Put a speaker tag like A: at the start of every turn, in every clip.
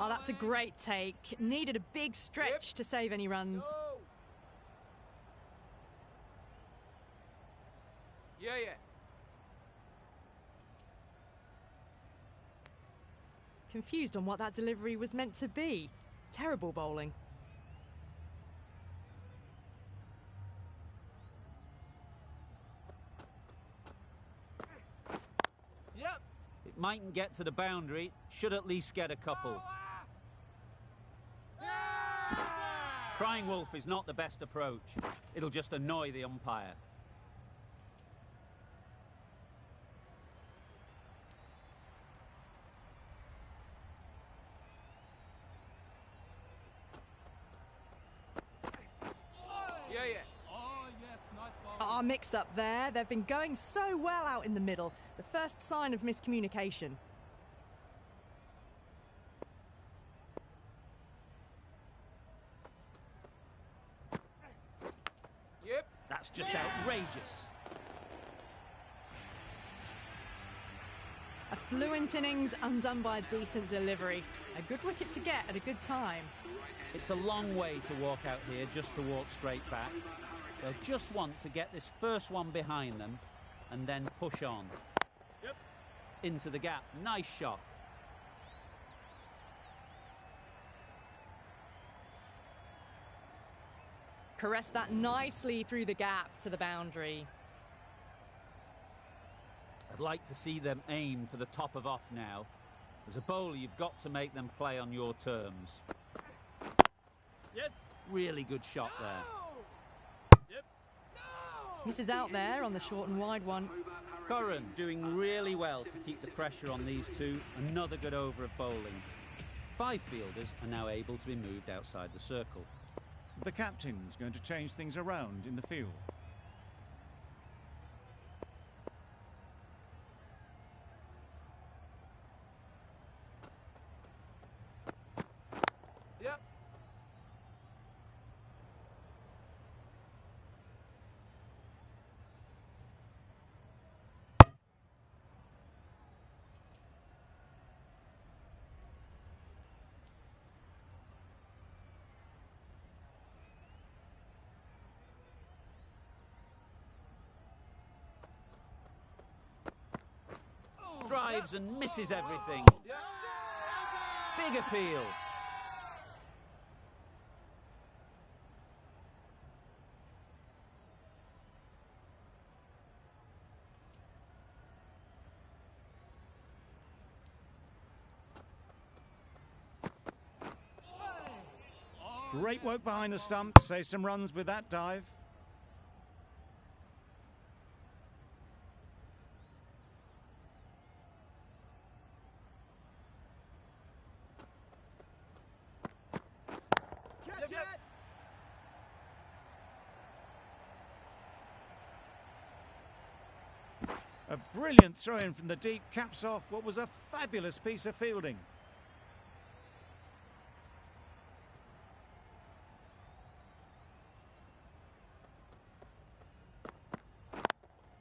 A: Oh, that's a great take. Needed a big stretch to save any runs.
B: Yeah.
A: Confused on what that delivery was meant to be. Terrible bowling.
B: Yep.
C: It mightn't get to the boundary, should at least get a couple. Crying wolf is not the best approach. It'll just annoy the umpire.
B: Yeah.
D: Oh, yes, nice ball.
A: Ah, mix up there. They've been going so well out in the middle. The first sign of miscommunication.
B: Yep.
C: That's just outrageous.
A: A fluent innings undone by a decent delivery. A good wicket to get at a good time.
C: It's a long way to walk out here just to walk straight back. They'll just want to get this first one behind them and then push on.
D: Yep.
C: Into the gap. Nice shot.
A: Caressed that nicely through the gap to the boundary.
C: I'd like to see them aim for the top of off now. As a bowler, you've got to make them play on your terms.
D: Yes.
C: Really good shot there.
D: Yep.
A: Misses out there on the short and wide one.
C: Curran doing really well to keep the pressure on these two. Another good over of bowling. 5 fielders are now able to be moved outside the circle.
E: The captain's going to change things around in the field.
B: Yep.
C: Drives and misses everything.
B: Yep.
C: Big appeal.
E: Great work behind the stump. Save some runs with that dive.
B: Yep.
E: A brilliant throw-in from the deep caps off what was a fabulous piece of fielding.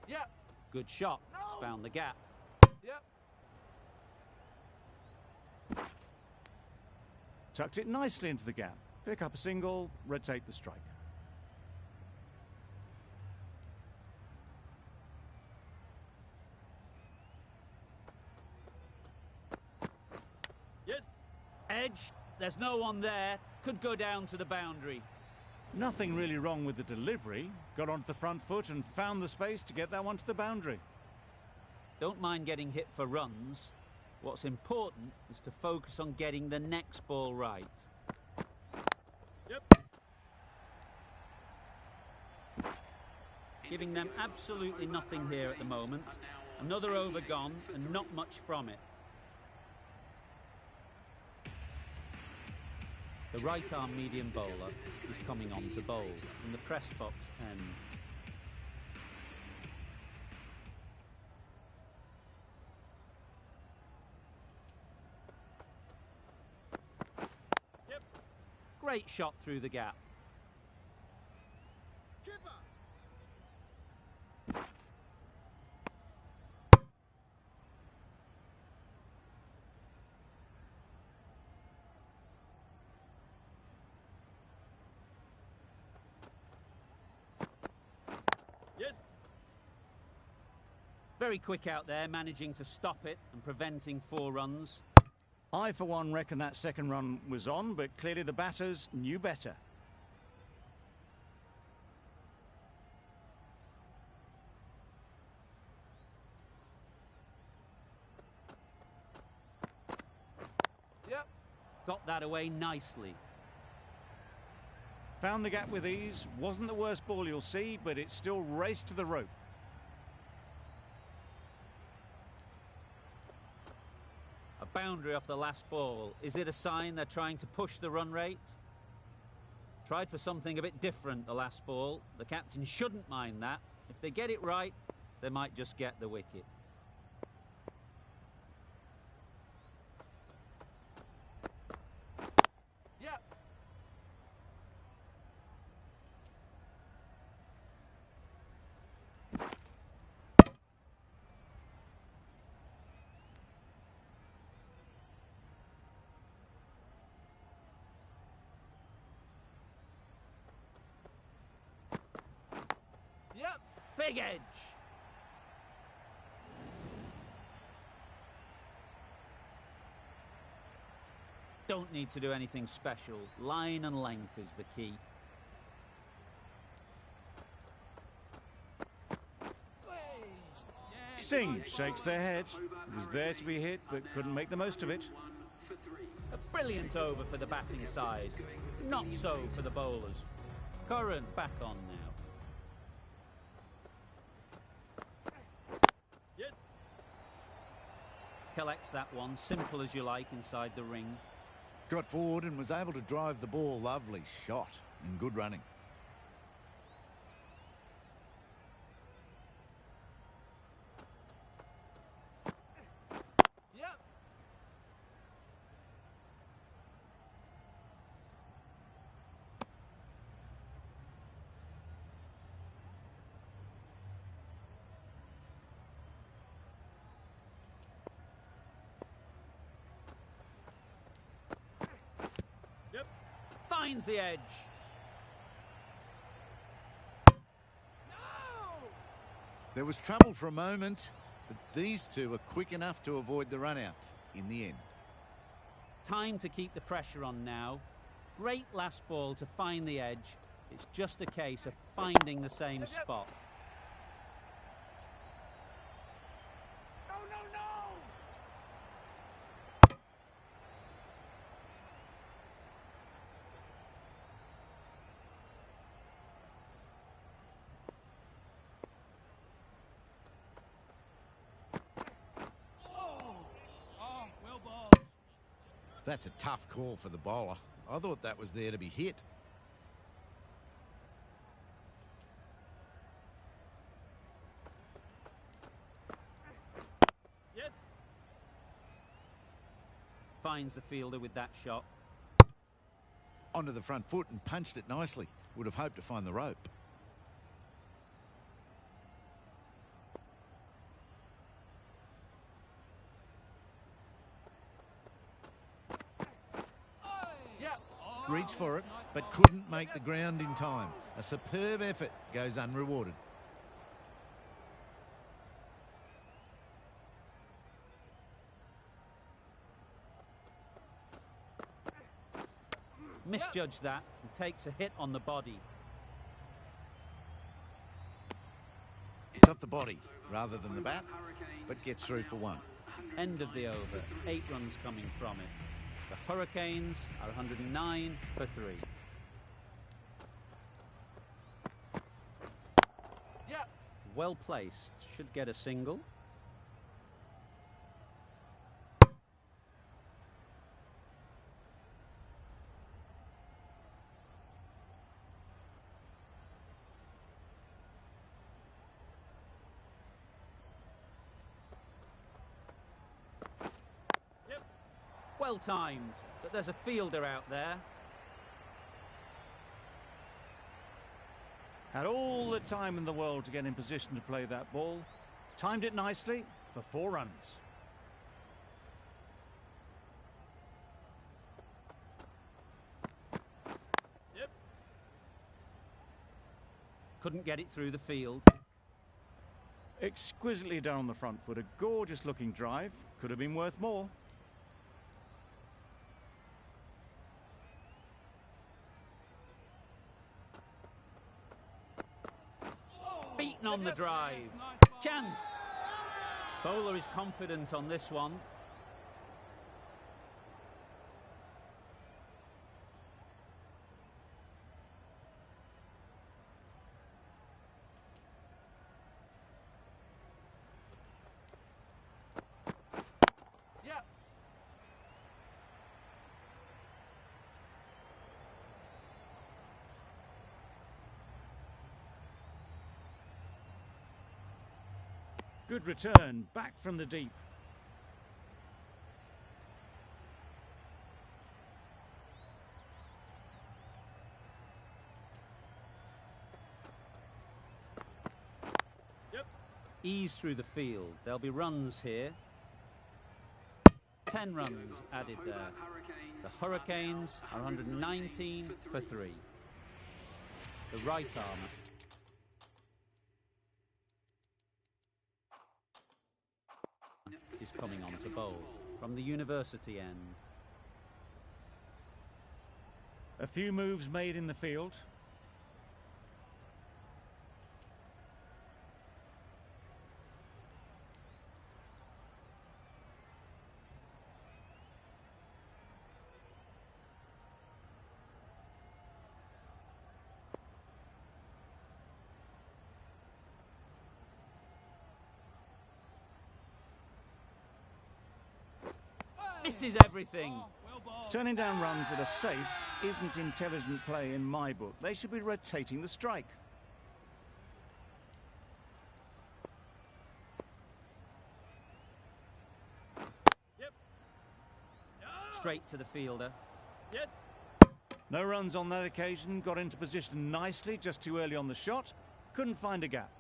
B: Yep.
C: Good shot. Just found the gap.
B: Yep.
E: Tucked it nicely into the gap. Pick up a single, rotate the strike.
D: Yes.
C: Edged. There's no one there. Could go down to the boundary.
E: Nothing really wrong with the delivery. Got onto the front foot and found the space to get that one to the boundary.
C: Don't mind getting hit for runs. What's important is to focus on getting the next ball right.
D: Yep.
C: Giving them absolutely nothing here at the moment. Another over gone and not much from it. The right-arm medium bowler is coming on to bowl from the press box end.
D: Yep.
C: Great shot through the gap. Very quick out there, managing to stop it and preventing 4 runs.
E: I, for one, reckon that second run was on, but clearly the batters knew better.
B: Yep.
C: Got that away nicely.
E: Found the gap with ease. Wasn't the worst ball you'll see, but it still raced to the rope.
C: A boundary off the last ball. Is it a sign they're trying to push the run rate? Tried for something a bit different the last ball. The captain shouldn't mind that. If they get it right, they might just get the wicket.
B: Yep. Yep.
C: Big edge! Don't need to do anything special. Line and length is the key.
E: Singh shakes their head. It was there to be hit, but couldn't make the most of it.
C: A brilliant over for the batting side. Not so for the bowlers. Curran back on now.
D: Yes.
C: Collects that one, simple as you like, inside the ring.
F: Got forward and was able to drive the ball. Lovely shot and good running.
B: Yep.
D: Yep.
C: Finds the edge.
F: There was trouble for a moment, but these two were quick enough to avoid the run out in the end.
C: Time to keep the pressure on now. Great last ball to find the edge. It's just a case of finding the same spot.
B: No, no, no!
D: Oh, well bowled.
F: That's a tough call for the bowler. I thought that was there to be hit.
D: Yes.
C: Finds the fielder with that shot.
F: Onto the front foot and punched it nicely. Would have hoped to find the rope.
B: Yep.
F: Reached for it, but couldn't make the ground in time. A superb effort goes unrewarded.
C: Misjudged that and takes a hit on the body.
F: It's off the body rather than the bat, but gets through for 1.
C: End of the over. 8 runs coming from it. The Hurricanes are 109 for 3.
B: Yep.
C: Well placed. Should get a single.
D: Yep.
C: Well timed, but there's a fielder out there.
E: Had all the time in the world to get in position to play that ball. Timed it nicely for 4 runs.
D: Yep.
C: Couldn't get it through the field.
E: Exquisitely done on the front foot. A gorgeous looking drive. Could have been worth more.
C: Beaten on the drive. Chance. Bowler is confident on this one.
B: Yeah.
E: Good return, back from the deep.
D: Yep.
C: Ease through the field. There'll be runs here. 10 runs added there. The Hurricanes are 119 for 3. The right arm is coming on to bowl from the university end.
E: A few moves made in the field.
C: Misses everything.
D: Well bowled.
E: Turning down runs that are safe isn't intelligent play in my book. They should be rotating the strike.
D: Yep.
C: Straight to the fielder.
D: Yes.
E: No runs on that occasion. Got into position nicely, just too early on the shot. Couldn't find a gap.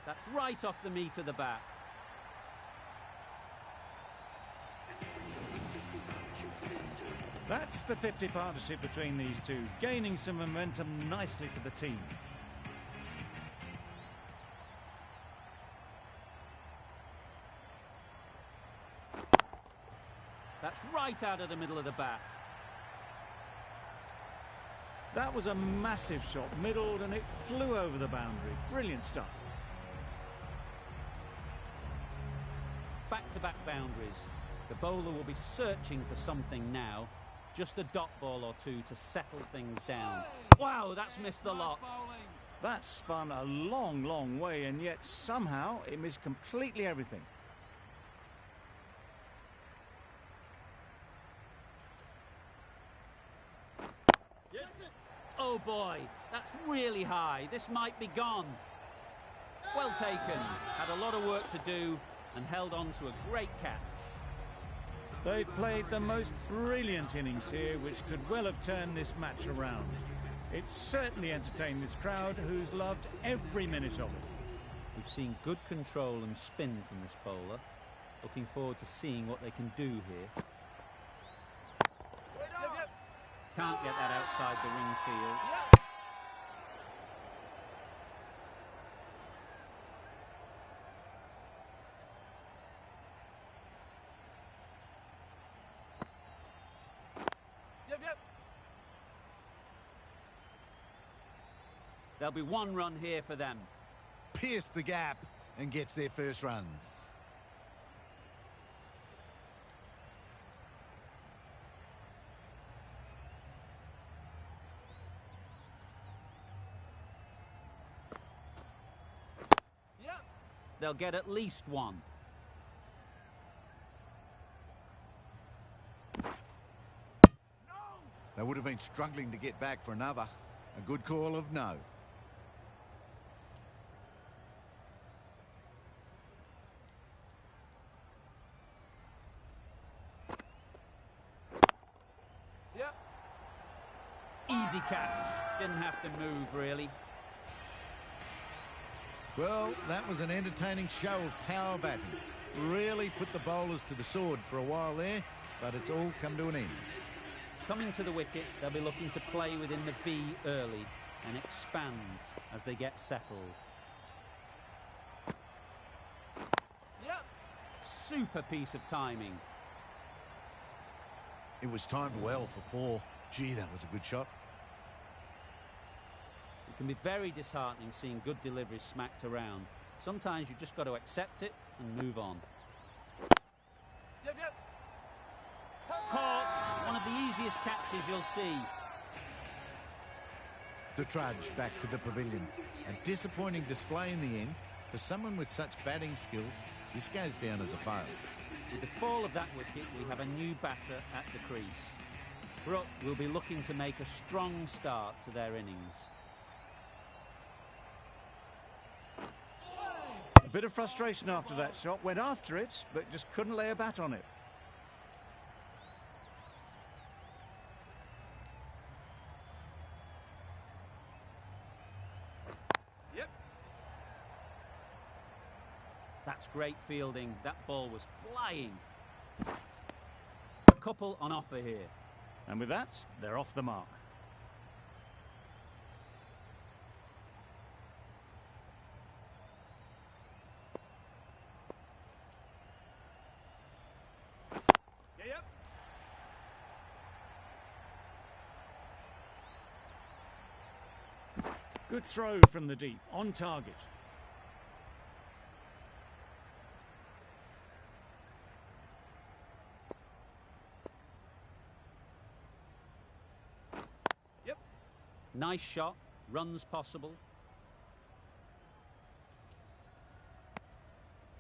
C: That's right off the meat of the bat.
E: That's the 50 partnership between these two, gaining some momentum nicely for the team.
C: That's right out of the middle of the bat.
E: That was a massive shot, middled, and it flew over the boundary. Brilliant stuff.
C: Back-to-back boundaries. The bowler will be searching for something now. Just a dot ball or two to settle things down. Wow, that's missed the lot.
D: Bowling.
E: That spun a long, long way, and yet somehow it missed completely everything.
D: Yes.
C: Oh boy, that's really high. This might be gone. Well taken. Had a lot of work to do and held on to a great catch.
E: They've played the most brilliant innings here, which could well have turned this match around. It's certainly entertained this crowd, who's loved every minute of it.
C: We've seen good control and spin from this bowler. Looking forward to seeing what they can do here.
B: Yep, yep.
C: Can't get that outside the ring field.
B: Yep. Yep, yep.
C: There'll be one run here for them.
F: Pierced the gap and gets their first runs.
B: Yep.
C: They'll get at least one.
B: No.
F: They would have been struggling to get back for another. A good call of no.
B: Yep.
C: Easy catch. Didn't have to move, really.
F: Well, that was an entertaining show of power batting. Really put the bowlers to the sword for a while there, but it's all come to an end.
C: Coming to the wicket, they'll be looking to play within the V early and expand as they get settled.
B: Yep.
C: Super piece of timing.
F: It was timed well for 4. Gee, that was a good shot.
C: It can be very disheartening seeing good deliveries smacked around. Sometimes you've just got to accept it and move on.
B: Yep, yep.
C: Caught. One of the easiest catches you'll see.
F: The trudge back to the pavilion. A disappointing display in the end. For someone with such batting skills, this goes down as a fail.
C: With the fall of that wicket, we have a new batter at the crease. Brook will be looking to make a strong start to their innings.
E: A bit of frustration after that shot. Went after it, but just couldn't lay a bat on it.
B: Yep.
C: That's great fielding. That ball was flying. A couple on offer here.
E: And with that, they're off the mark.
B: Yeah, yep.
E: Good throw from the deep, on target.
B: Yep.
C: Nice shot. Runs possible.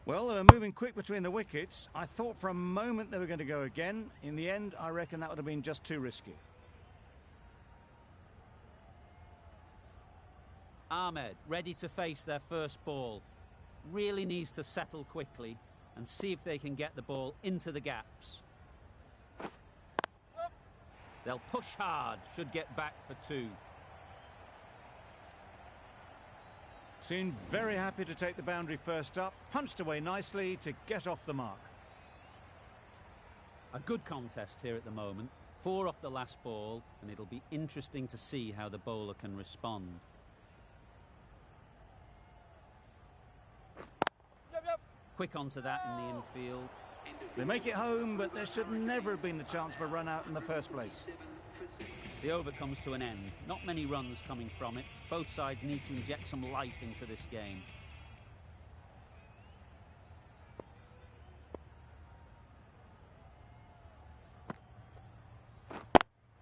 E: Well, they were moving quick between the wickets. I thought for a moment they were going to go again. In the end, I reckon that would have been just too risky.
C: Ahmed, ready to face their first ball. Really needs to settle quickly and see if they can get the ball into the gaps. They'll push hard, should get back for 2.
E: Seemed very happy to take the boundary first up. Punched away nicely to get off the mark.
C: A good contest here at the moment. 4 off the last ball, and it'll be interesting to see how the bowler can respond.
B: Yep, yep.
C: Quick onto that in the infield.
E: They make it home, but there should never have been the chance for a run out in the first place.
C: The over comes to an end. Not many runs coming from it. Both sides need to inject some life into this game.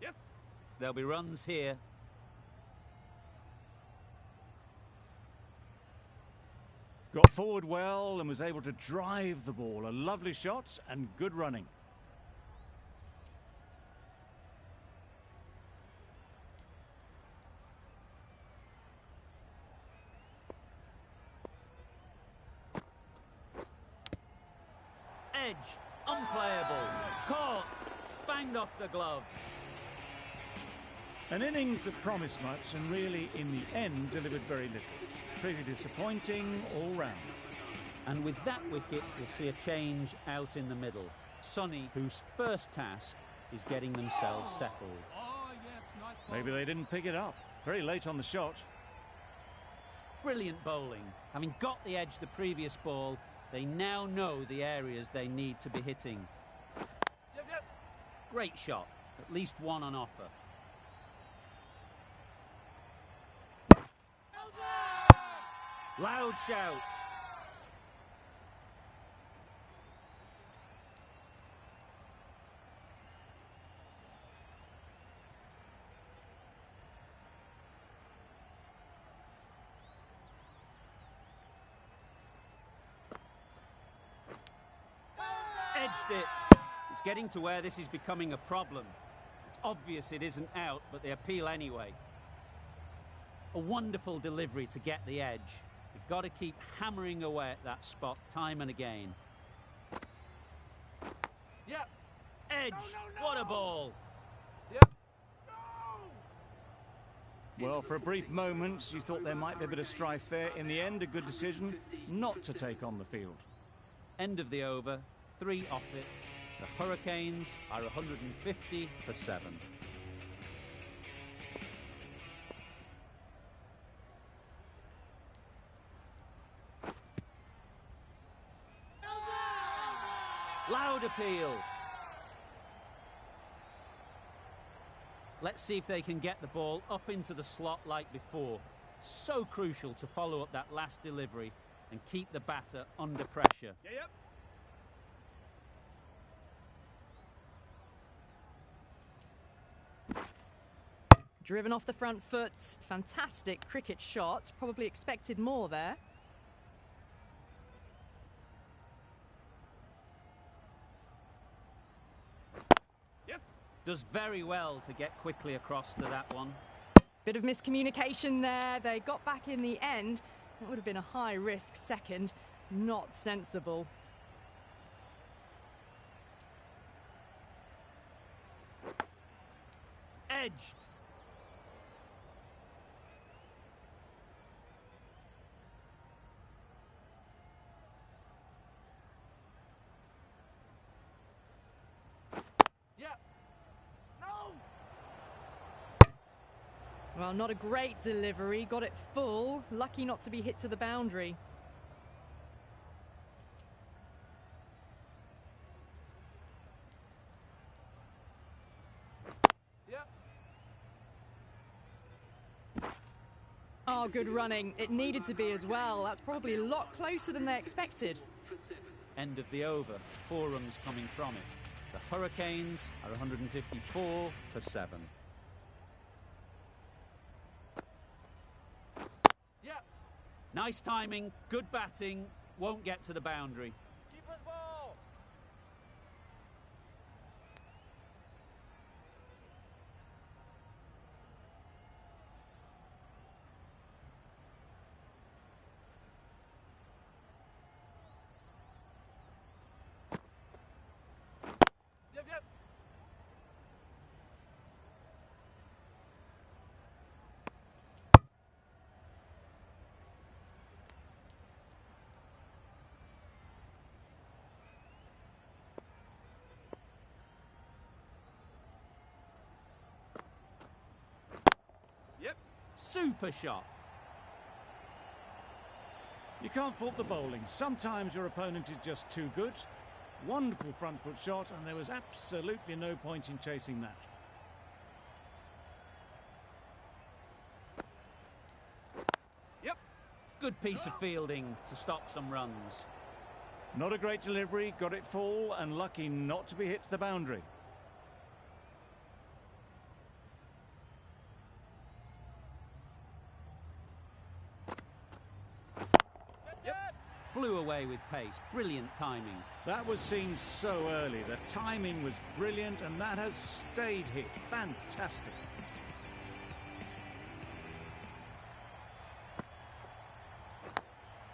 B: Yes.
C: There'll be runs here.
E: Got forward well and was able to drive the ball. A lovely shot and good running.
C: Edged, unplayable, caught, banged off the glove.
E: An innings that promised much and really, in the end, delivered very little. Pretty disappointing all round.
C: And with that wicket, we'll see a change out in the middle. Sonny, whose first task is getting themselves settled.
B: Oh, yes, nice ball.
E: Maybe they didn't pick it up. Very late on the shot.
C: Brilliant bowling. Having got the edge the previous ball, they now know the areas they need to be hitting.
B: Yep, yep.
C: Great shot. At least 1 on offer. Loud shout. Edged it. It's getting to where this is becoming a problem. It's obvious it isn't out, but they appeal anyway. A wonderful delivery to get the edge. You've got to keep hammering away at that spot time and again.
B: Yep.
C: Edge.
B: No.
C: What a ball.
B: Yep. No.
E: Well, for a brief moment, you thought there might be a bit of strife there. In the end, a good decision not to take on the field.
C: End of the over, 3 off it. The Hurricanes are 150 for 7. Loud appeal. Let's see if they can get the ball up into the slot like before. So crucial to follow up that last delivery and keep the batter under pressure.
D: Yep.
A: Driven off the front foot. Fantastic cricket shot. Probably expected more there.
D: Yes.
C: Does very well to get quickly across to that one.
A: Bit of miscommunication there. They got back in the end. That would have been a high-risk second. Not sensible.
C: Edged.
B: Yeah. No!
A: Well, not a great delivery. Got it full. Lucky not to be hit to the boundary.
B: Yeah.
A: Oh, good running. It needed to be as well. That's probably a lot closer than they expected.
C: End of the over, 4 runs coming from it. The Hurricanes are 154 for 7.
B: Yeah.
C: Nice timing, good batting, won't get to the boundary.
D: Keeper's ball.
B: Yep.
D: Yep.
C: Super shot.
E: You can't fault the bowling. Sometimes your opponent is just too good. Wonderful front foot shot, and there was absolutely no point in chasing that.
D: Yep.
C: Good piece of fielding to stop some runs.
E: Not a great delivery, got it full, and lucky not to be hit to the boundary.
C: Flew away with pace, brilliant timing.
E: That was seen so early. The timing was brilliant, and that has stayed hit. Fantastic.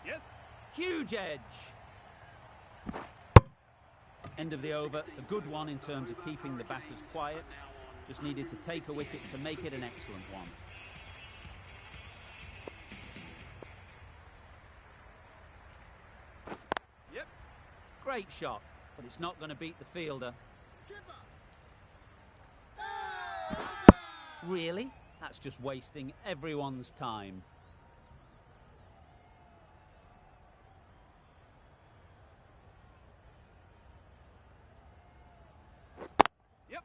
D: Yes.
C: Huge edge. End of the over, a good one in terms of keeping the batters quiet. Just needed to take a wicket to make it an excellent one.
D: Yep.
C: Great shot, but it's not going to beat the fielder. Really? That's just wasting everyone's time.
D: Yep.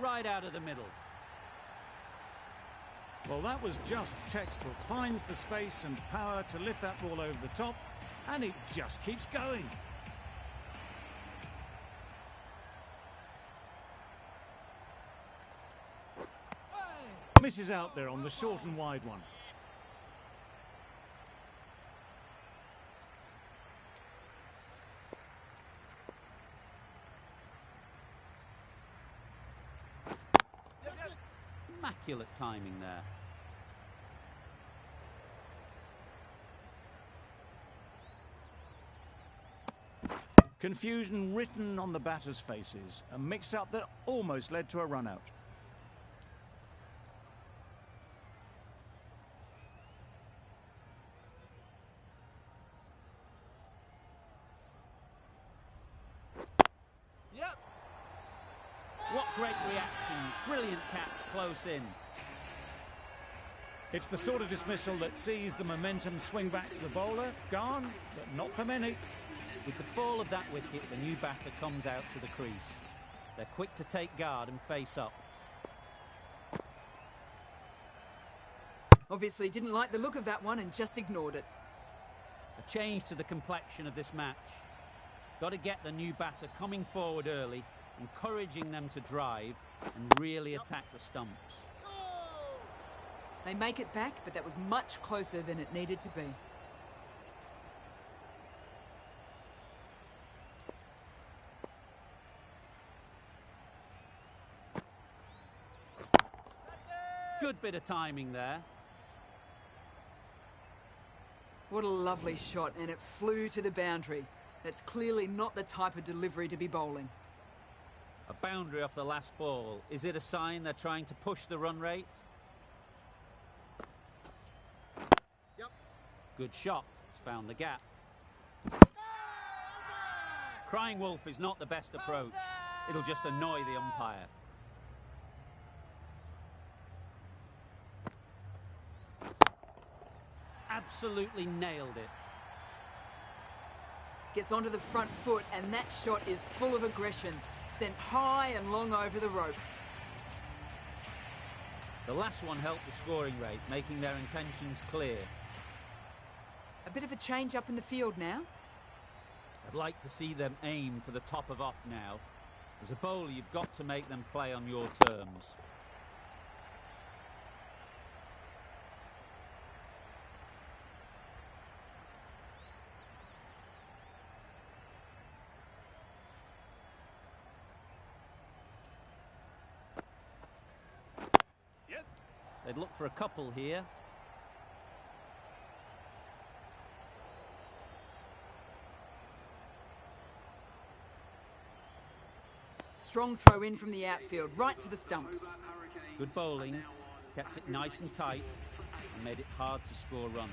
C: Right out of the middle.
E: Well, that was just textbook. Finds the space and power to lift that ball over the top, and it just keeps going. Misses out there on the short and wide one.
C: Immaculate timing there.
E: Confusion written on the batters' faces. A mix-up that almost led to a run-out.
B: Yep.
C: What great reactions. Brilliant catch close in.
E: It's the sort of dismissal that sees the momentum swing back to the bowler. Gone, but not for many.
C: With the fall of that wicket, the new batter comes out to the crease. They're quick to take guard and face up.
G: Obviously didn't like the look of that one and just ignored it.
C: A change to the complexion of this match. Got to get the new batter coming forward early, encouraging them to drive and really attack the stumps.
G: They make it back, but that was much closer than it needed to be.
C: Good bit of timing there.
G: What a lovely shot, and it flew to the boundary. That's clearly not the type of delivery to be bowling.
C: A boundary off the last ball. Is it a sign they're trying to push the run rate?
B: Yep.
C: Good shot. It's found the gap. Crying wolf is not the best approach. It'll just annoy the umpire. Absolutely nailed it.
G: Gets onto the front foot, and that shot is full of aggression. Sent high and long over the rope.
C: The last one helped the scoring rate, making their intentions clear.
G: A bit of a change up in the field now.
C: I'd like to see them aim for the top of off now. As a bowler, you've got to make them play on your terms.
D: Yes.
C: They'd look for a couple here.
G: Strong throw in from the outfield, right to the stumps.
C: Good bowling, kept it nice and tight, and made it hard to score runs.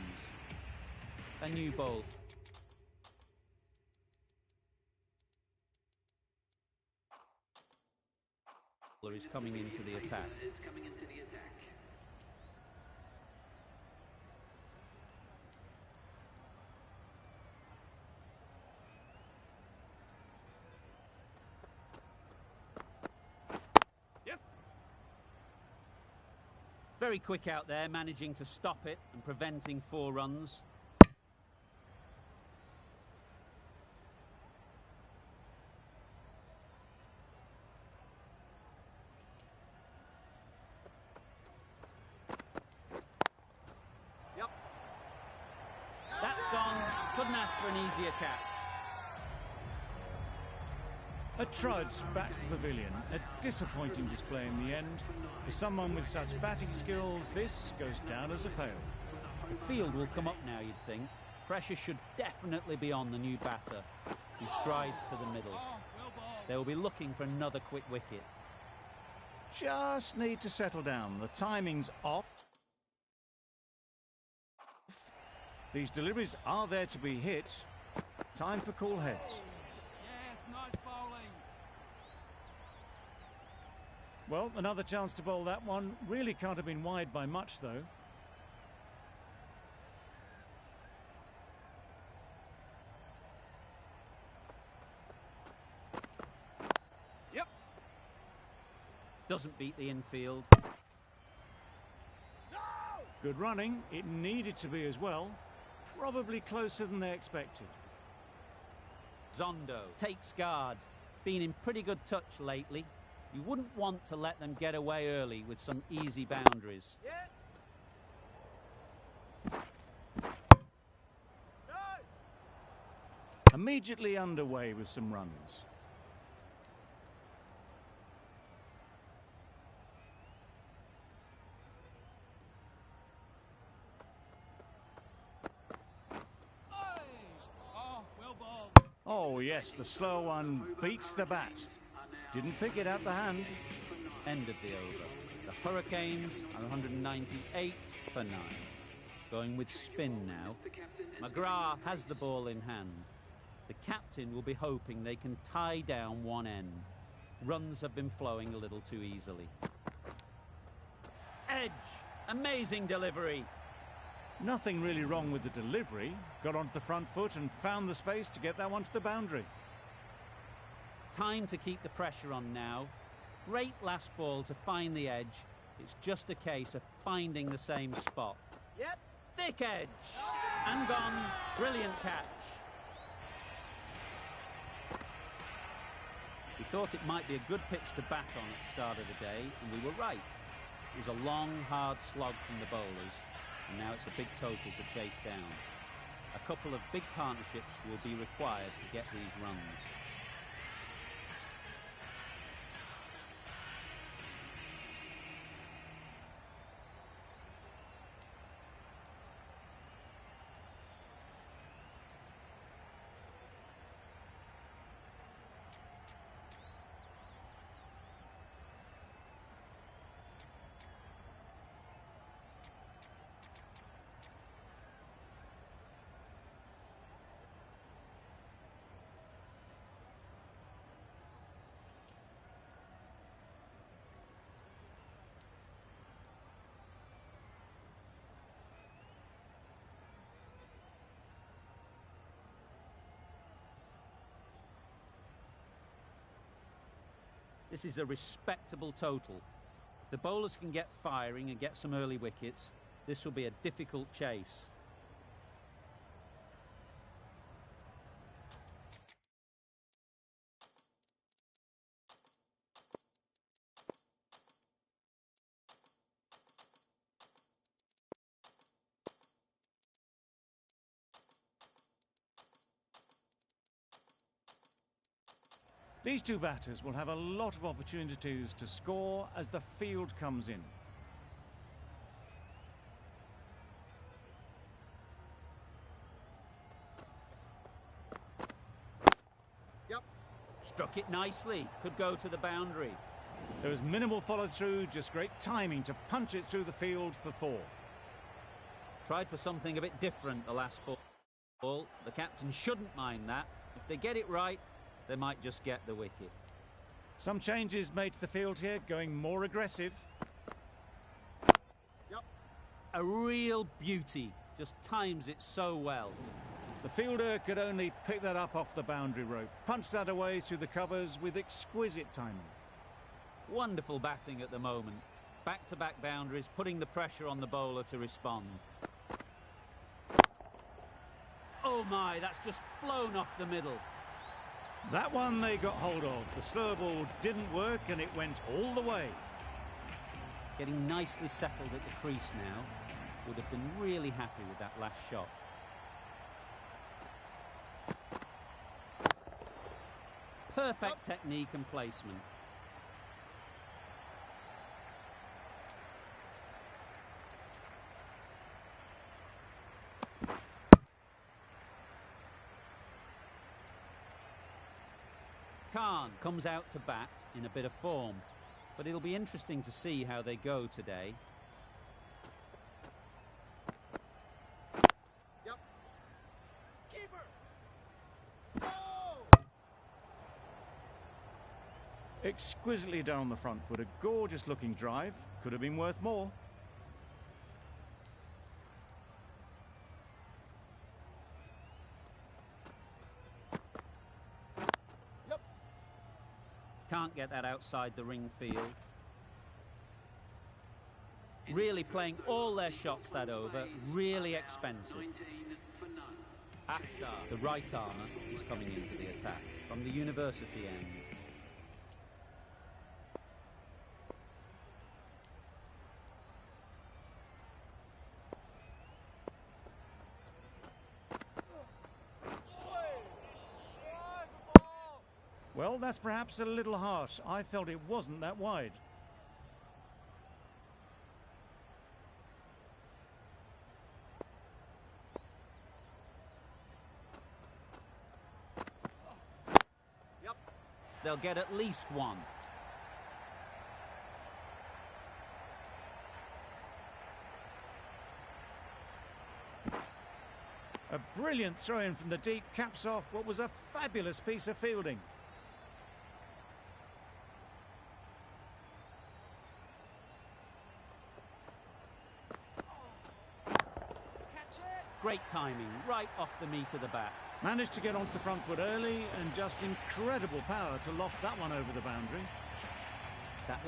C: A new bowl. Is coming into the attack.
D: Yes.
C: Very quick out there, managing to stop it and preventing 4 runs.
B: Yep.
C: That's gone. Couldn't ask for an easier catch.
E: A trudge back to the pavilion. A disappointing display in the end. For someone with such batting skills, this goes down as a fail.
C: The field will come up now, you'd think. Pressure should definitely be on the new batter, who strides to the middle. They will be looking for another quick wicket.
E: Just need to settle down. The timing's off. These deliveries are there to be hit. Time for cool heads.
B: Yes, nice bowling.
E: Well, another chance to bowl that one. Really can't have been wide by much, though.
D: Yep.
C: Doesn't beat the infield.
E: Good running. It needed to be as well. Probably closer than they expected.
C: Zondo takes guard. Been in pretty good touch lately. You wouldn't want to let them get away early with some easy boundaries.
B: Yeah.
E: Immediately underway with some runs. Oh yes, the slow one beats the bat. Didn't pick it out the hand.
C: End of the over. The Hurricanes are 198 for 9. Going with spin now. McGrath has the ball in hand. The captain will be hoping they can tie down one end. Runs have been flowing a little too easily. Edge! Amazing delivery!
E: Nothing really wrong with the delivery. Got onto the front foot and found the space to get that one to the boundary.
C: Time to keep the pressure on now. Great last ball to find the edge. It's just a case of finding the same spot.
B: Yep.
C: Thick edge! And gone. Brilliant catch. We thought it might be a good pitch to bat on at the start of the day, and we were right. It was a long, hard slog from the bowlers, and now it's a big total to chase down. A couple of big partnerships will be required to get these runs. This is a respectable total. If the bowlers can get firing and get some early wickets, this will be a difficult chase.
E: These two batters will have a lot of opportunities to score as the field comes in.
B: Yep.
C: Struck it nicely. Could go to the boundary.
E: There was minimal follow-through, just great timing to punch it through the field for 4.
C: Tried for something a bit different the last ball. The captain shouldn't mind that. If they get it right, they might just get the wicket.
E: Some changes made to the field here, going more aggressive.
B: Yep.
C: A real beauty. Just times it so well.
E: The fielder could only pick that up off the boundary rope. Punched that away through the covers with exquisite timing.
C: Wonderful batting at the moment. Back-to-back boundaries, putting the pressure on the bowler to respond. Oh my, that's just flown off the middle.
E: That one they got hold of. The slow ball didn't work and it went all the way.
C: Getting nicely settled at the crease now. Would have been really happy with that last shot. Perfect technique and placement. Khan comes out to bat in a bit of form, but it'll be interesting to see how they go today.
B: Yep. Keeper.
E: Exquisitely done on the front foot. A gorgeous looking drive. Could have been worth more.
C: Can't get that outside the ring field. Really playing all their shots that over. Really expensive. Akhtar, the right armour, is coming into the attack from the university end.
E: Well, that's perhaps a little harsh. I felt it wasn't that wide.
C: they'll get at least one.
E: A brilliant throw-in from the deep caps off what was a fabulous piece of fielding.
C: Great timing, right off the meat of the bat.
E: Managed to get onto the front foot early and just incredible power to loft that one over the boundary.
C: That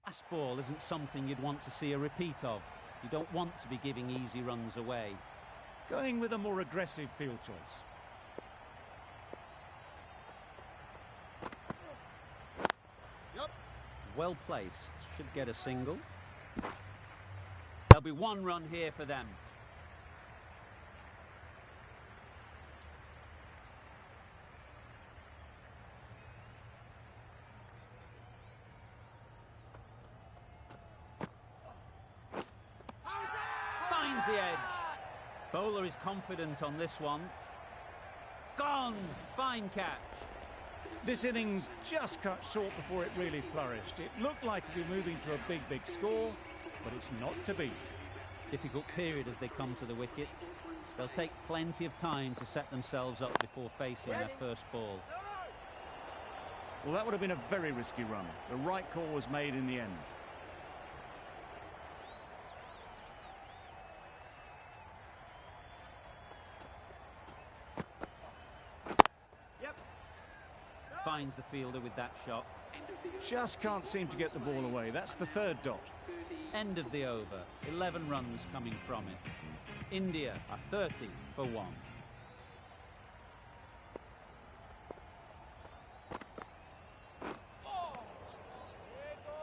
C: last ball isn't something you'd want to see a repeat of. You don't want to be giving easy runs away.
E: Going with a more aggressive field choice.
B: Yep.
C: Well placed, should get a single. There'll be one run here for them. Finds the edge. Bowler is confident on this one. Gone! Fine catch.
E: This innings just cut short before it really flourished. It looked like it'd be moving to a big score, but it's not to be.
C: Difficult period as they come to the wicket. They'll take plenty of time to set themselves up before facing their first ball.
E: Well, that would have been a very risky run. The right call was made in the end.
C: Finds the fielder with that shot.
E: Just can't seem to get the ball away. That's the third dot.
C: End of the over. 11 runs coming from it. India are 30 for 1.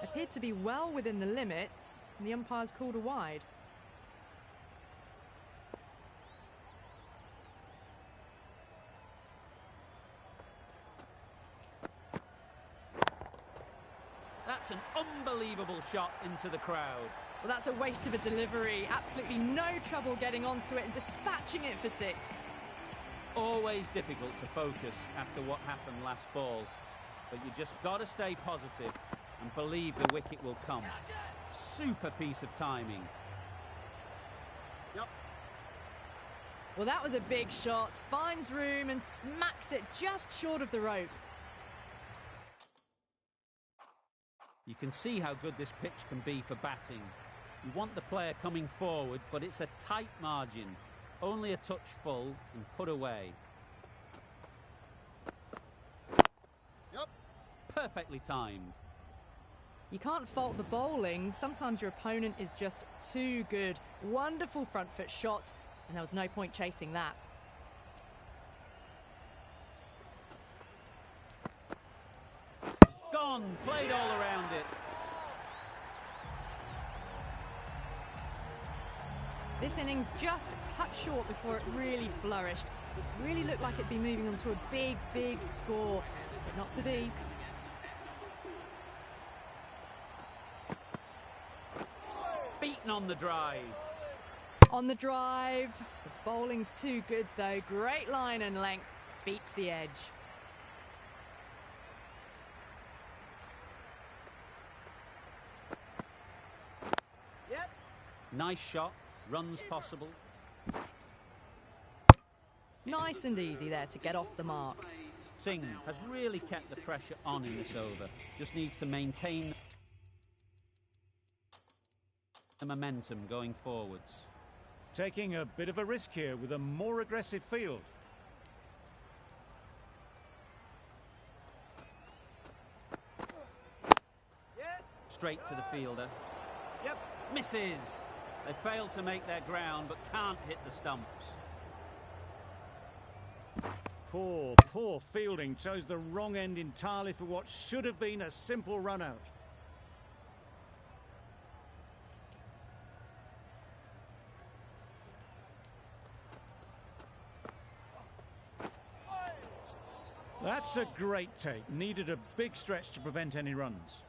A: Appeared to be well within the limits, and the umpire's called a wide.
C: That's an unbelievable shot into the crowd.
A: Well, that's a waste of a delivery. Absolutely no trouble getting onto it and dispatching it for 6.
C: Always difficult to focus after what happened last ball. But you just got to stay positive and believe the wicket will come. Super piece of timing.
B: Yep.
A: Well, that was a big shot. Finds room and smacks it just short of the rope.
C: You can see how good this pitch can be for batting. You want the player coming forward, but it's a tight margin. Only a touch full and put away.
B: Yep.
C: Perfectly timed.
A: You can't fault the bowling. Sometimes your opponent is just too good. Wonderful front foot shot, and there was no point chasing that.
C: Gone, played all around it.
A: This innings just cut short before it really flourished. It really looked like it'd be moving on to a big score, but not to be.
C: Beaten on the drive.
A: On the drive. The bowling's too good though. Great line and length. Beats the edge.
B: Yep.
C: Nice shot. Runs possible.
A: Nice and easy there to get off the mark.
C: Singh has really kept the pressure on in this over. Just needs to maintain the momentum going forwards.
E: Taking a bit of a risk here with a more aggressive field.
C: Straight to the fielder.
B: Yep.
C: Misses. They fail to make their ground but can't hit the stumps.
E: Poor fielding. Chose the wrong end entirely for what should have been a simple run out. That's a great take. Needed a big stretch to prevent any runs.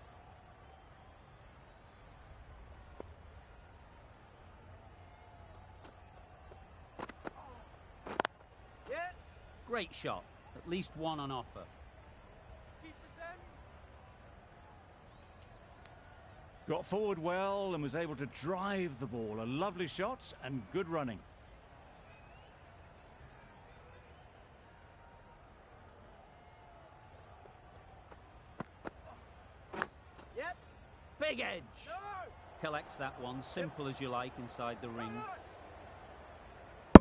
C: Great shot, but at least one on offer.
E: Got forward well and was able to drive the ball. A lovely shot and good running.
B: Yep.
C: Big edge!
B: No.
C: Collects that one, simple as you like, inside the ring.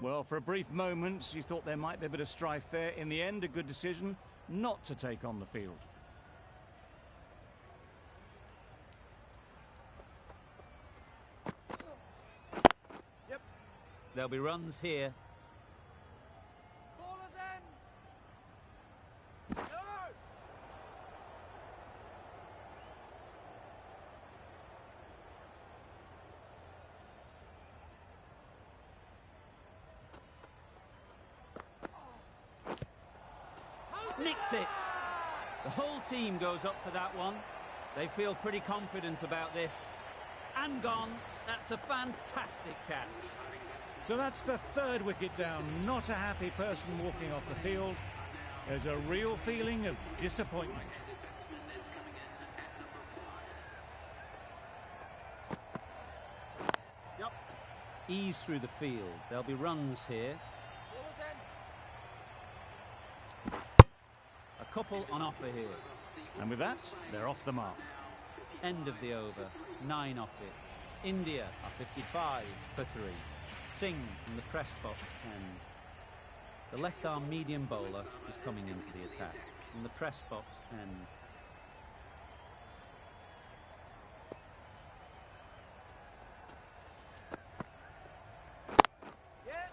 E: Well, for a brief moment, you thought there might be a bit of strife there. In the end, a good decision not to take on the field.
B: Yep.
C: There'll be runs here.
B: Ball is in. No.
C: Nicked it! The whole team goes up for that one. They feel pretty confident about this. And gone. That's a fantastic catch.
E: So that's the third wicket down. Not a happy person walking off the field. There's a real feeling of disappointment.
B: Yep.
C: Ease through the field. There'll be runs here.
B: Ball is in.
C: A couple on offer here.
E: And with that, they're off the mark.
C: End of the over. 9 off it. India are 55 for 3. Singh from the press box end. The left-arm medium bowler is coming into the attack from the press box end.
B: Yeah.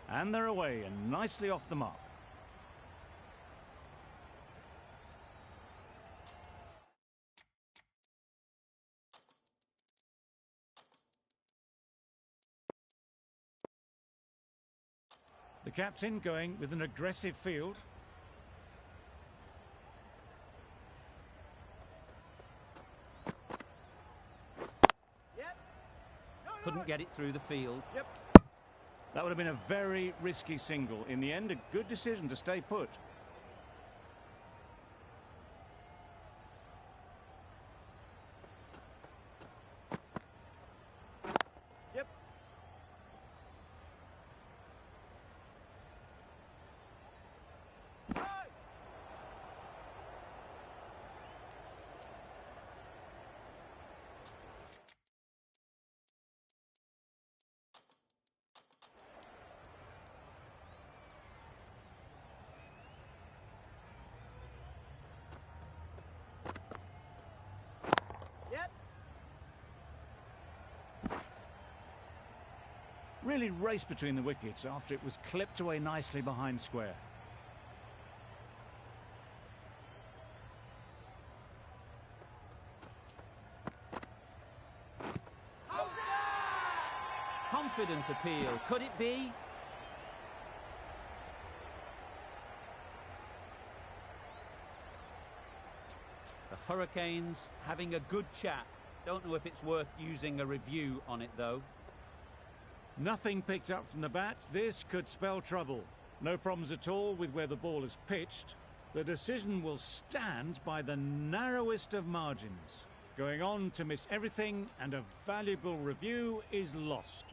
E: And they're away and nicely off the mark. The captain going with an aggressive field.
B: Yep. No, no.
C: Couldn't get it through the field.
B: Yep.
E: That would have been a very risky single. In the end, a good decision to stay put.
B: Yep. No. Yep.
E: Really raced between the wickets after it was clipped away nicely behind square.
C: Confident appeal. Could it be? The Hurricanes having a good chat. Don't know if it's worth using a review on it, though.
E: Nothing picked up from the bat. This could spell trouble. No problems at all with where the ball is pitched. The decision will stand by the narrowest of margins. Going on to miss everything, and a valuable review is lost.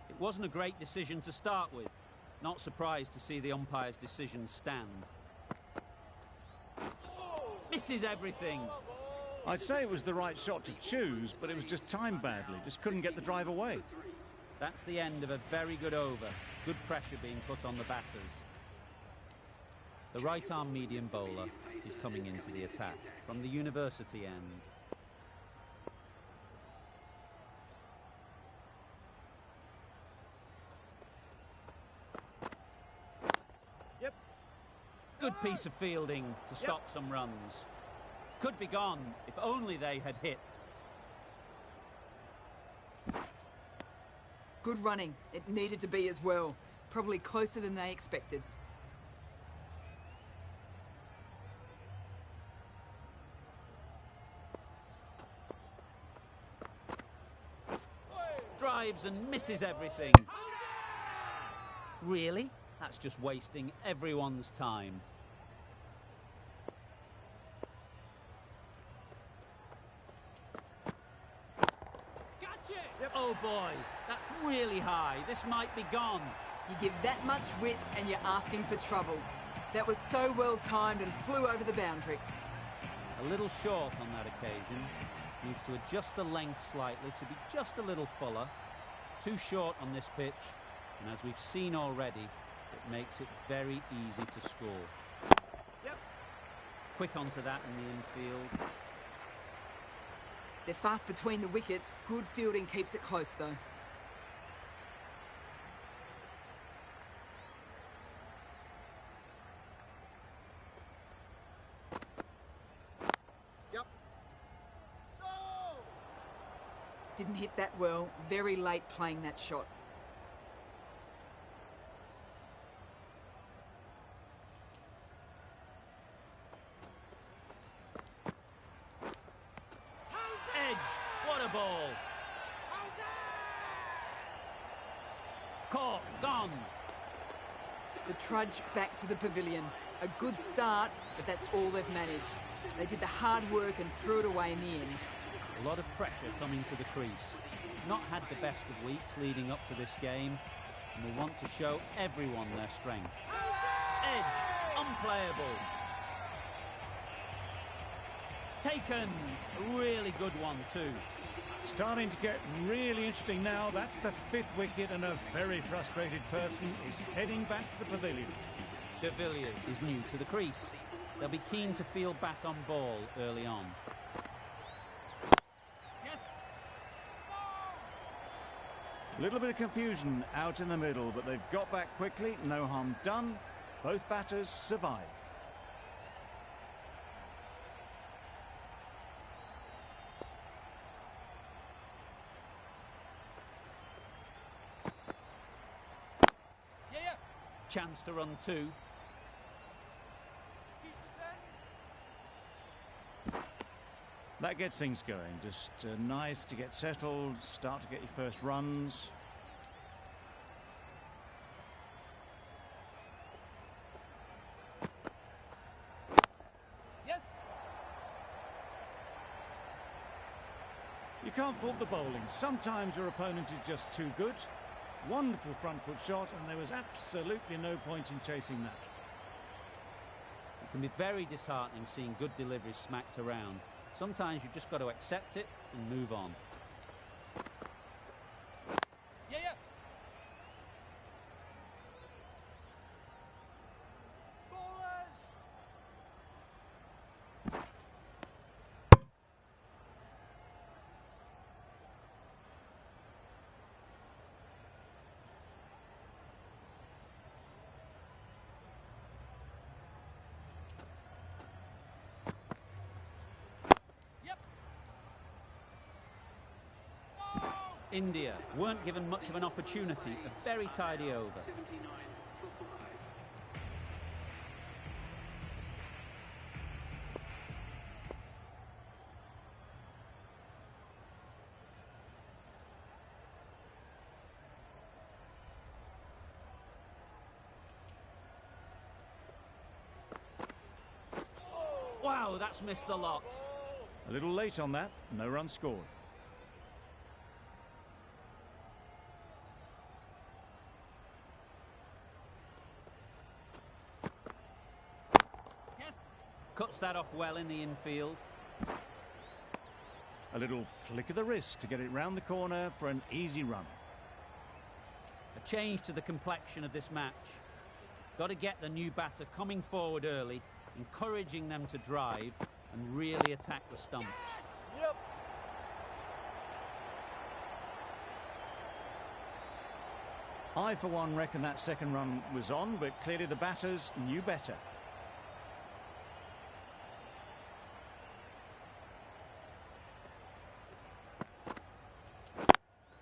C: It wasn't a great decision to start with. Not surprised to see the umpire's decision stand. Misses everything.
E: I'd say it was the right shot to choose, but it was just timed badly. Just couldn't get the drive away.
C: That's the end of a very good over. Good pressure being put on the batters. The right-arm medium bowler is coming into the attack from the university end.
B: Yep.
C: Good piece of fielding to stop some runs. Could be gone if only they had hit.
G: Good running. It needed to be as well. Probably closer than they expected.
C: Drives and misses everything. Really? That's just wasting everyone's time.
B: Gotcha!
C: Yep. Oh boy, that's really high. This might be gone.
G: You give that much width and you're asking for trouble. That was so well timed and flew over the boundary.
C: A little short on that occasion. Needs to adjust the length slightly to be just a little fuller. Too short on this pitch, and as we've seen already, it makes it very easy to score.
B: Yep.
C: Quick onto that in the infield.
G: They're fast between the wickets. Good fielding keeps it close though.
B: Yep. No!
G: Didn't hit that well. Very late playing that shot.
C: Edge, what a ball. Caught, gone.
G: The trudge back to the pavilion. A good start, but that's all they've managed. They did the hard work and threw it away in the end.
C: A lot of pressure coming to the crease. Not had the best of weeks leading up to this game, and will want to show everyone their strength. Edge, unplayable. Taken, a really good one too.
E: Starting to get really interesting now. That's the 5th wicket, and a very frustrated person is heading back to the pavilion.
C: De Villiers is new to the crease. They'll be keen to field bat on ball early on.
B: Yes.
E: A little bit of confusion out in the middle, but they've got back quickly. No harm done. Both batters survive.
B: Yeah, yeah.
C: Chance to run two.
B: Keep the 10.
E: That gets things going. Just nice to get settled, start to get your first runs.
B: Yes.
E: You can't fault the bowling. Sometimes your opponent is just too good. Wonderful front foot shot, and there was absolutely no point in chasing that.
C: It can be very disheartening seeing good deliveries smacked around. Sometimes you've just got to accept it and move on.
B: Yeah, yeah. Ballers. Yep. No!
C: India weren't given much of an opportunity. A very tidy over. Wow, that's missed the lot.
E: A little late on that. No run scored.
B: Yes.
C: Cuts that off well in the infield.
E: A little flick of the wrist to get it round the corner for an easy run.
C: A change to the complexion of this match. Got to get the new batter coming forward early, encouraging them to drive and really attack the stumps.
B: Yep.
E: I, for one, reckon that second run was on, but clearly the batters knew better.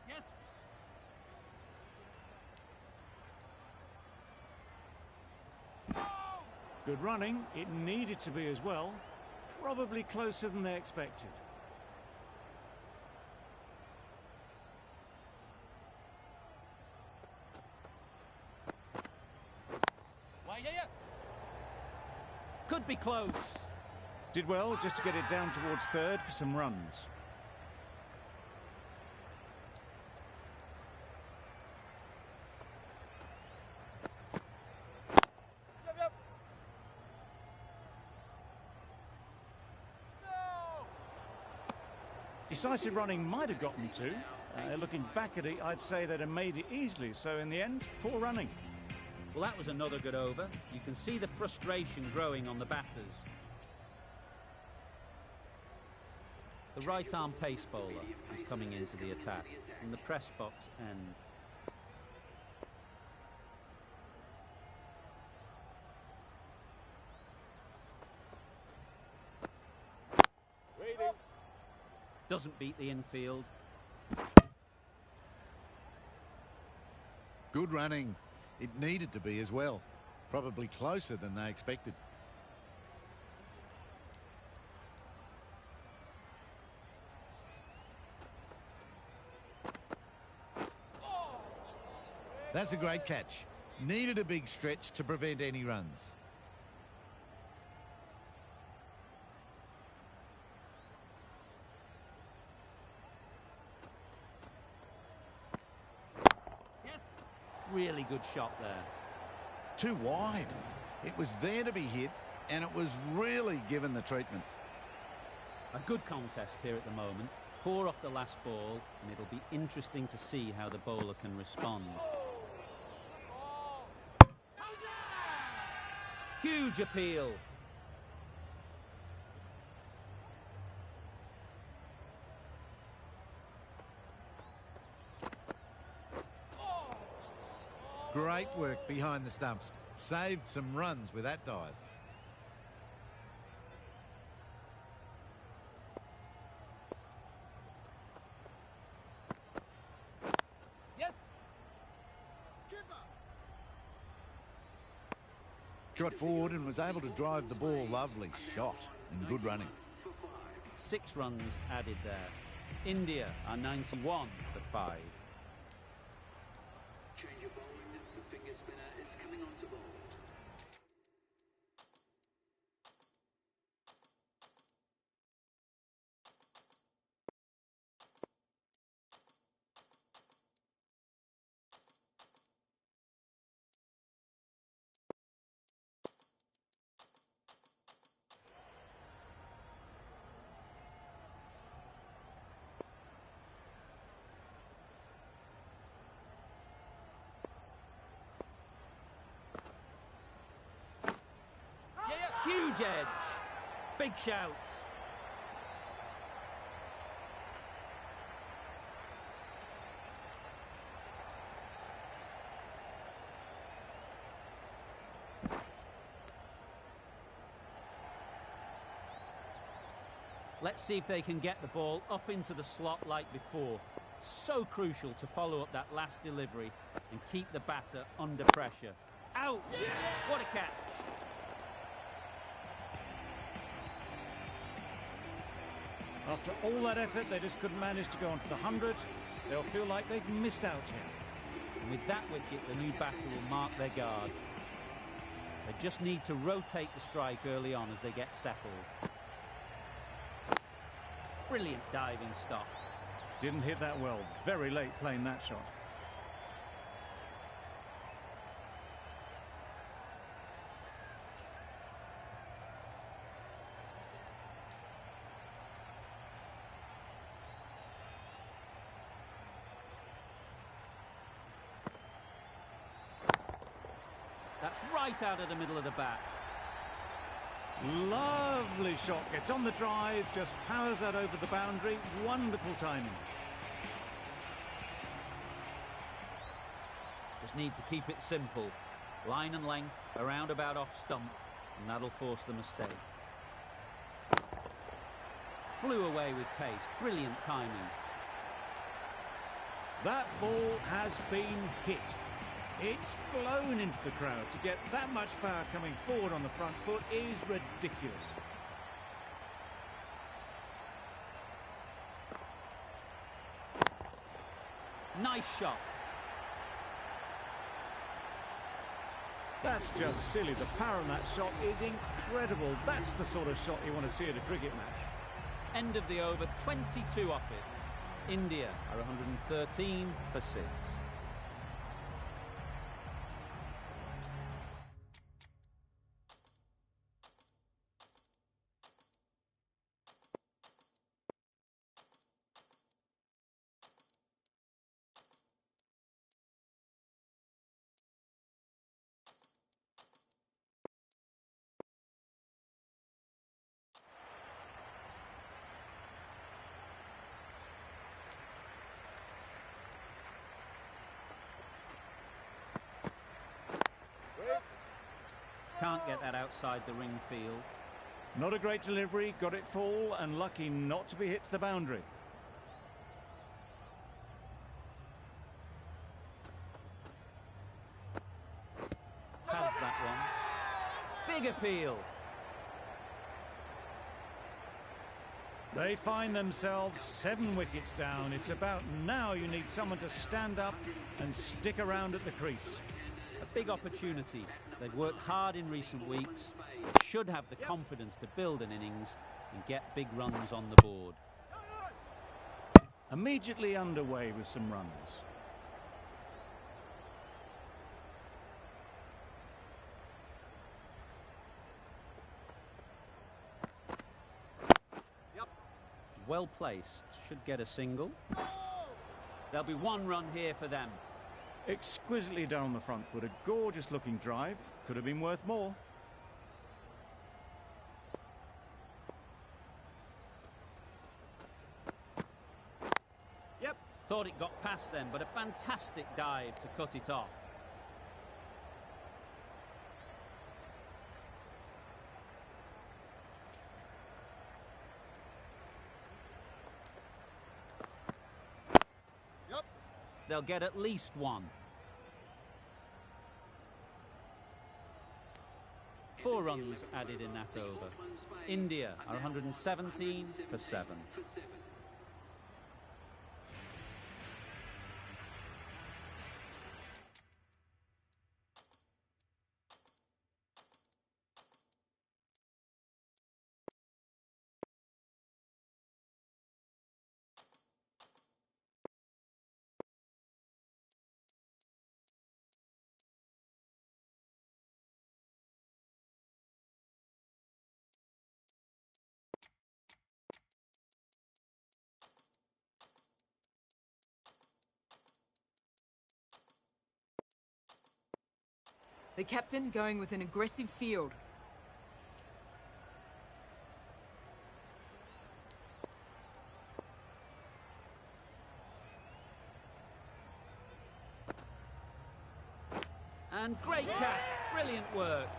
B: Yes. No!
E: Good running. It needed to be as well. Probably closer than they expected.
B: yeah.
C: Could be close.
E: Did well just to get it down towards third for some runs.
B: Yep, yep. No!
E: Decisive running might have gotten two. Looking back at it, I'd say they'd have made it easily. So in the end, poor running.
C: Well, that was another good over. You can see the frustration growing on the batters. The right-arm pace bowler is coming into the attack from the press box end.
B: Waiting.
C: Doesn't beat the infield.
F: Good running. It needed to be as well. Probably closer than they expected. That's a great catch. Needed a big stretch to prevent any runs.
B: Yes.
C: Really good shot there.
F: Too wide. It was there to be hit, and it was really given the treatment.
C: A good contest here at the moment. 4 off the last ball, and it'll be interesting to see how the bowler can respond. Huge appeal.
F: Great work behind the stumps. Saved some runs with that dive.
B: Yes.
F: Got forward and was able to drive the ball. Lovely shot and good running.
C: 6 runs added there. India are 91 for 5.
H: Change your bowling. The finger spinner is coming on to bowl.
C: Huge edge. Big shout. Let's see if they can get the ball up into the slot like before. So crucial to follow up that last delivery and keep the batter under pressure. Out! What a catch!
E: After all that effort, they just couldn't manage to go onto the 100. They'll feel like they've missed out here.
C: And with that wicket, the new batter will mark their guard. They just need to rotate the strike early on as they get settled. Brilliant diving stop.
E: Didn't hit that well. Very late playing that shot.
C: That's right out of the middle of the bat.
E: Lovely shot. Gets on the drive, just powers that over the boundary. Wonderful timing.
C: Just need to keep it simple. Line and length, around about off stump, and that'll force the mistake. Flew away with pace. Brilliant timing.
E: That ball has been hit. It's flown into the crowd. To get that much power coming forward on the front foot is ridiculous. Nice shot. That's just silly. The power on that shot is incredible. That's the sort of shot you want to see at a cricket match.
C: End of the over, 22 off it. India are 113 for 6. Can't get that outside the ring field.
E: Not a great delivery, got it full and lucky not to be hit to the boundary.
C: Pads that one. Big appeal.
E: They find themselves 7 wickets down. It's about now you need someone to stand up and stick around at the crease.
C: A big opportunity. They've worked hard in recent weeks. They should have the confidence to build an innings and get big runs on the board.
E: Immediately underway with some runs.
C: Well placed. Should get a single. There'll be 1 run here for them.
E: Exquisitely down the front foot, a gorgeous looking drive. Could have been worth more.
B: Yep.
C: Thought it got past them, but a fantastic dive to cut it off. They'll get at least 1. 4 runs added in that over. India are 117 for 7.
G: The captain going with an aggressive field.
C: And great catch, brilliant work.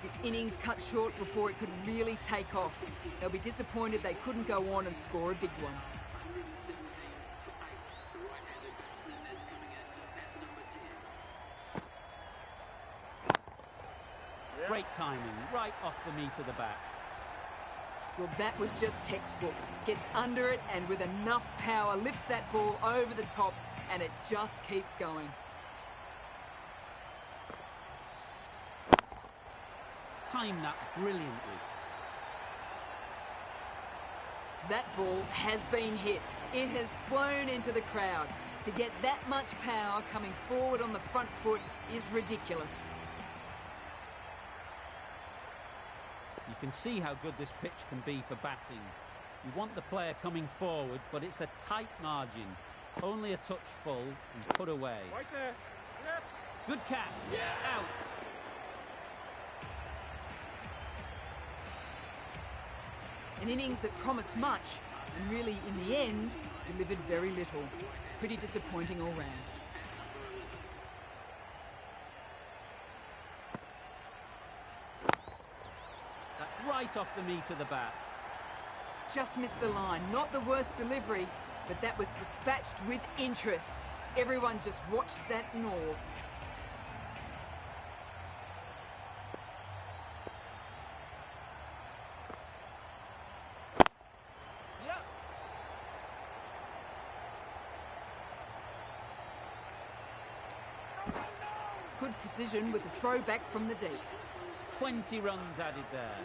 G: This innings cut short before it could really take off. They'll be disappointed they couldn't go on and score a big one.
H: 117 for 8. The right-handed batsman is coming at number 10.
C: Great timing, right off the meat of the bat.
G: Well, that was just textbook. Gets under it and with enough power lifts that ball over the top and it just keeps going.
C: Timed that brilliantly.
G: That ball has been hit. It has flown into the crowd. To get that much power coming forward on the front foot is ridiculous.
C: You can see how good this pitch can be for batting. You want the player coming forward, but it's a tight margin. Only a touch full and put away.
B: Right there. Yep.
C: Good catch. Out.
G: An innings that promised much and really, in the end, delivered very little. Pretty disappointing all round.
C: That's right off the meat of the bat.
G: Just missed the line. Not the worst delivery, but that was dispatched with interest. Everyone just watched that in awe. Good precision with a throw back from the deep.
C: 20 runs added there.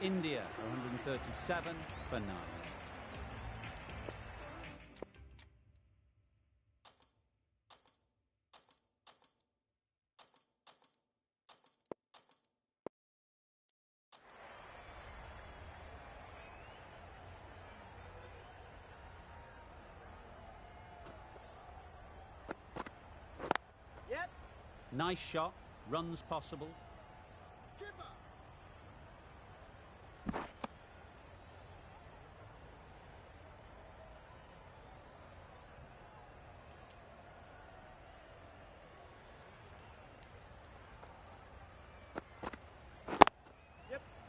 C: India 137 for 9.
B: Yep.
C: Nice shot, runs possible.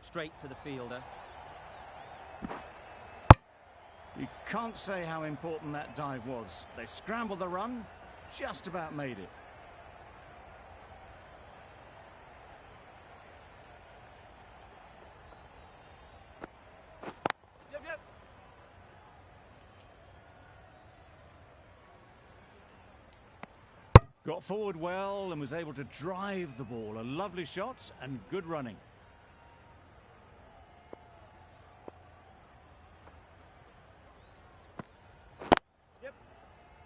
C: Straight to the fielder.
E: You can't say how important that dive was. They scrambled the run, just about made it.
B: Yep, yep.
E: Got forward well and was able to drive the ball. A lovely shot and good running.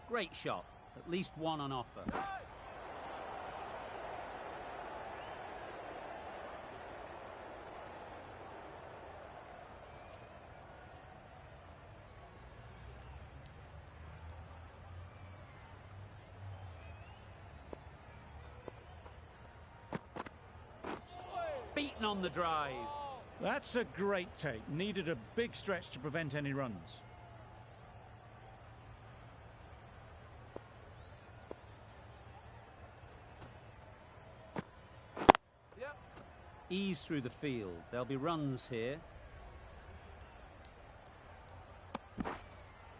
C: Great shot, at least one on offer. Beaten on the drive.
E: That's a great take. Needed a big stretch to prevent any runs.
C: Ease through the field. There'll be runs here.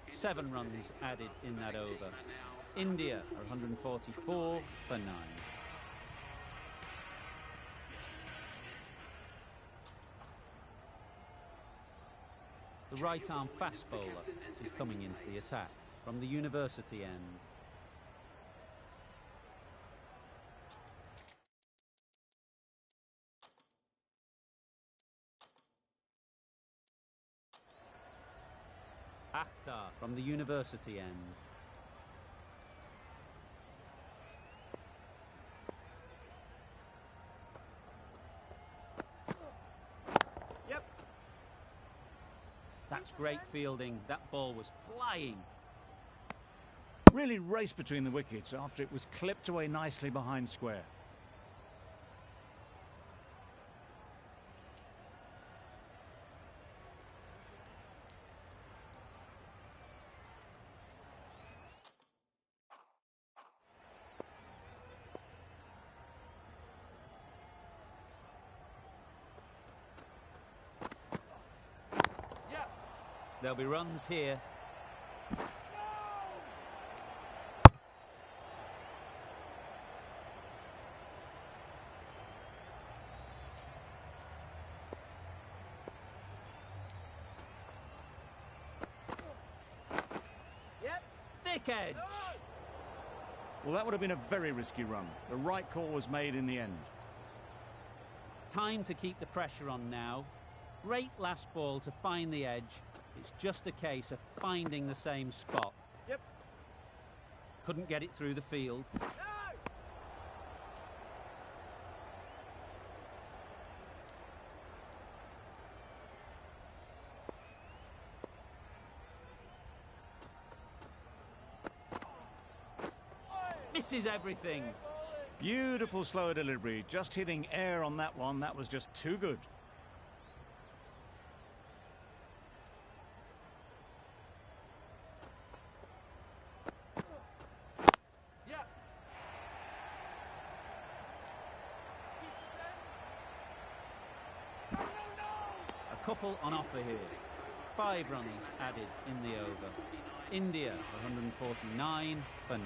C: 7 runs added in that over. India are 144 for 9. The right-arm fast bowler is coming into the attack from the university end. Akhtar from the university end.
B: Yep.
C: That's great fielding. That ball was flying.
E: Really raced between the wickets after it was clipped away nicely behind square.
C: There'll be runs here.
B: Yep.
C: Thick edge.
E: Well, that would have been a very risky run. The right call was made in the end.
C: Time to keep the pressure on now. Great last ball to find the edge. It's just a case of finding the same spot.
B: Yep.
C: Couldn't get it through the field.
B: No.
C: Misses everything.
E: Beautiful slow delivery. Just hitting air on that one. That was just too good.
C: Couple on offer here. 5 runs added in the over. India 149 for 9.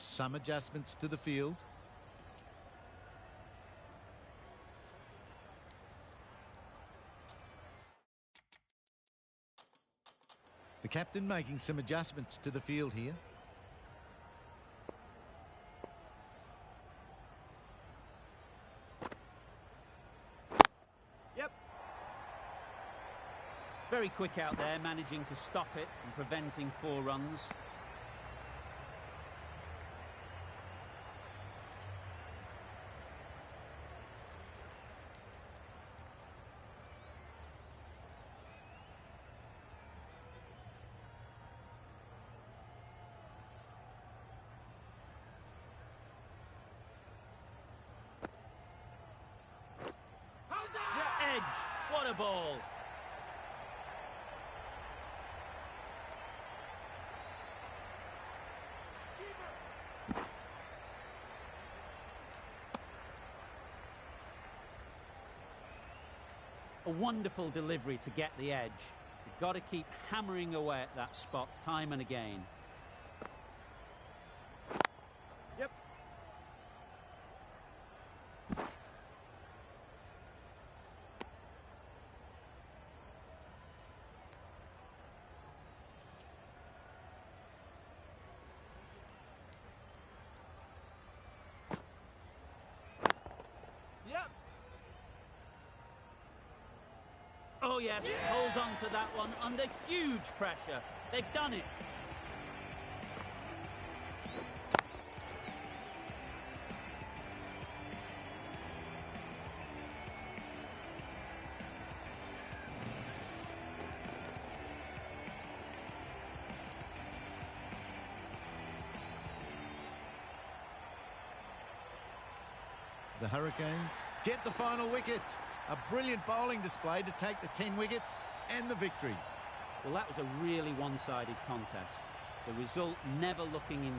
F: Some adjustments to the field. The captain making some adjustments to the field here.
B: Yep.
C: Very quick out there, managing to stop it and preventing 4 runs. Edge, what a ball. A wonderful delivery to get the edge. You've got to keep hammering away at that spot time and again.
B: Yep. Yep.
C: Oh yes, holds on to that one under huge pressure. They've done it.
F: The Hurricanes get the final wicket. A brilliant bowling display to take the 10 wickets and the victory.
C: Well, that was a really one-sided contest. The result never looking in